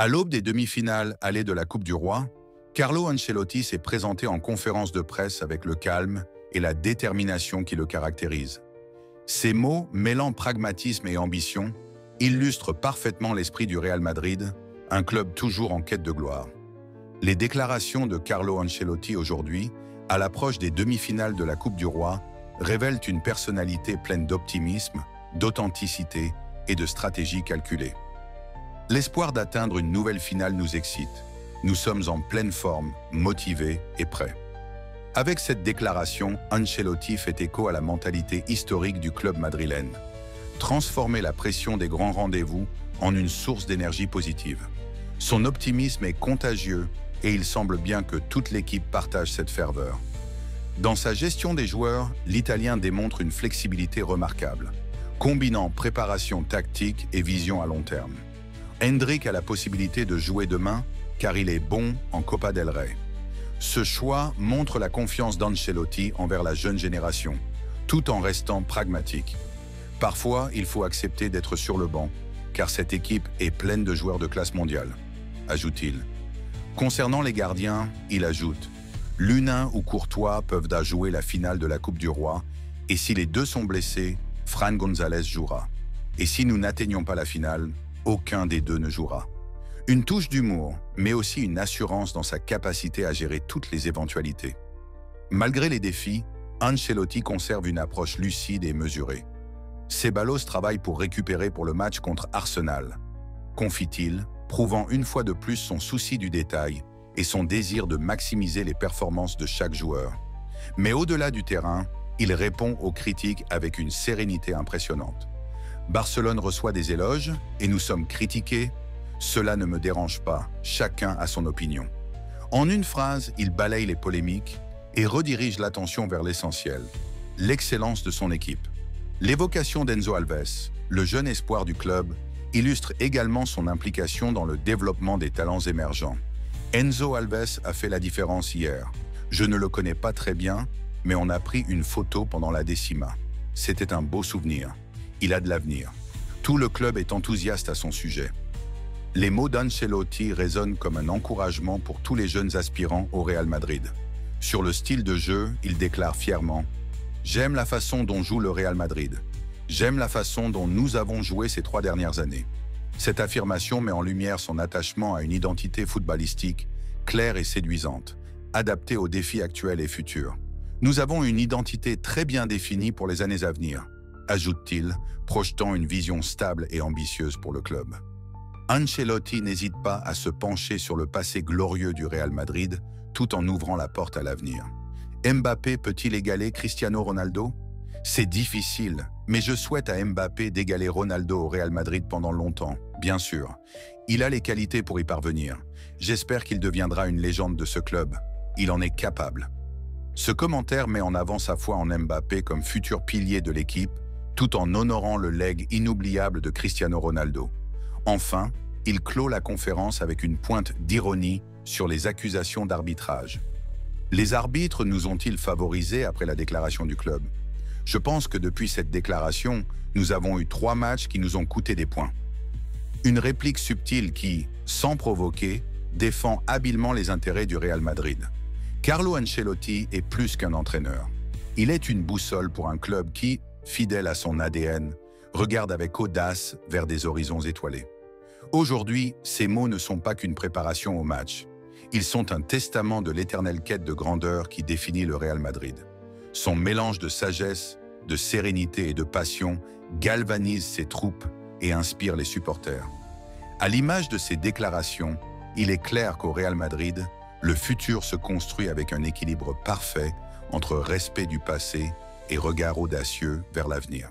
À l'aube des demi-finales allées de la Coupe du Roi, Carlo Ancelotti s'est présenté en conférence de presse avec le calme et la détermination qui le caractérisent. Ces mots, mêlant pragmatisme et ambition, illustrent parfaitement l'esprit du Real Madrid, un club toujours en quête de gloire. Les déclarations de Carlo Ancelotti aujourd'hui, à l'approche des demi-finales de la Coupe du Roi, révèlent une personnalité pleine d'optimisme, d'authenticité et de stratégie calculée. L'espoir d'atteindre une nouvelle finale nous excite. Nous sommes en pleine forme, motivés et prêts. Avec cette déclaration, Ancelotti fait écho à la mentalité historique du club madrilène. Transformer la pression des grands rendez-vous en une source d'énergie positive. Son optimisme est contagieux et il semble bien que toute l'équipe partage cette ferveur. Dans sa gestion des joueurs, l'Italien démontre une flexibilité remarquable, combinant préparation tactique et vision à long terme. Endrick a la possibilité de jouer demain car il est bon en Copa del Rey. Ce choix montre la confiance d'Ancelotti envers la jeune génération, tout en restant pragmatique. Parfois, il faut accepter d'être sur le banc, car cette équipe est pleine de joueurs de classe mondiale, ajoute-t-il. Concernant les gardiens, il ajoute « Lunin ou Courtois peuvent jouer la finale de la Coupe du Roi, et si les deux sont blessés, Fran González jouera. Et si nous n'atteignons pas la finale, aucun des deux ne jouera. » Une touche d'humour, mais aussi une assurance dans sa capacité à gérer toutes les éventualités. Malgré les défis, Ancelotti conserve une approche lucide et mesurée. Ceballos travaille pour récupérer pour le match contre Arsenal, confie-t-il, prouvant une fois de plus son souci du détail et son désir de maximiser les performances de chaque joueur. Mais au-delà du terrain, il répond aux critiques avec une sérénité impressionnante. Barcelone reçoit des éloges et nous sommes critiqués. Cela ne me dérange pas, chacun a son opinion. En une phrase, il balaye les polémiques et redirige l'attention vers l'essentiel, l'excellence de son équipe. L'évocation d'Enzo Alves, le jeune espoir du club, illustre également son implication dans le développement des talents émergents. Enzo Alves a fait la différence hier. Je ne le connais pas très bien, mais on a pris une photo pendant la décima. C'était un beau souvenir. Il a de l'avenir. Tout le club est enthousiaste à son sujet. Les mots d'Ancelotti résonnent comme un encouragement pour tous les jeunes aspirants au Real Madrid. Sur le style de jeu, il déclare fièrement « J'aime la façon dont joue le Real Madrid. J'aime la façon dont nous avons joué ces 3 dernières années. » Cette affirmation met en lumière son attachement à une identité footballistique claire et séduisante, adaptée aux défis actuels et futurs. « Nous avons une identité très bien définie pour les années à venir », ajoute-t-il, projetant une vision stable et ambitieuse pour le club. Ancelotti n'hésite pas à se pencher sur le passé glorieux du Real Madrid tout en ouvrant la porte à l'avenir. Mbappé peut-il égaler Cristiano Ronaldo? C'est difficile, mais je souhaite à Mbappé d'égaler Ronaldo au Real Madrid pendant longtemps, bien sûr. Il a les qualités pour y parvenir. J'espère qu'il deviendra une légende de ce club. Il en est capable. Ce commentaire met en avant sa foi en Mbappé comme futur pilier de l'équipe, tout en honorant le legs inoubliable de Cristiano Ronaldo. Enfin, il clôt la conférence avec une pointe d'ironie sur les accusations d'arbitrage. Les arbitres nous ont-ils favorisés après la déclaration du club? Je pense que depuis cette déclaration, nous avons eu 3 matchs qui nous ont coûté des points. Une réplique subtile qui, sans provoquer, défend habilement les intérêts du Real Madrid. Carlo Ancelotti est plus qu'un entraîneur. Il est une boussole pour un club qui, fidèle à son ADN, regarde avec audace vers des horizons étoilés. Aujourd'hui, ces mots ne sont pas qu'une préparation au match. Ils sont un testament de l'éternelle quête de grandeur qui définit le Real Madrid. Son mélange de sagesse, de sérénité et de passion galvanise ses troupes et inspire les supporters. À l'image de ces déclarations, il est clair qu'au Real Madrid, le futur se construit avec un équilibre parfait entre respect du passé et regard audacieux vers l'avenir.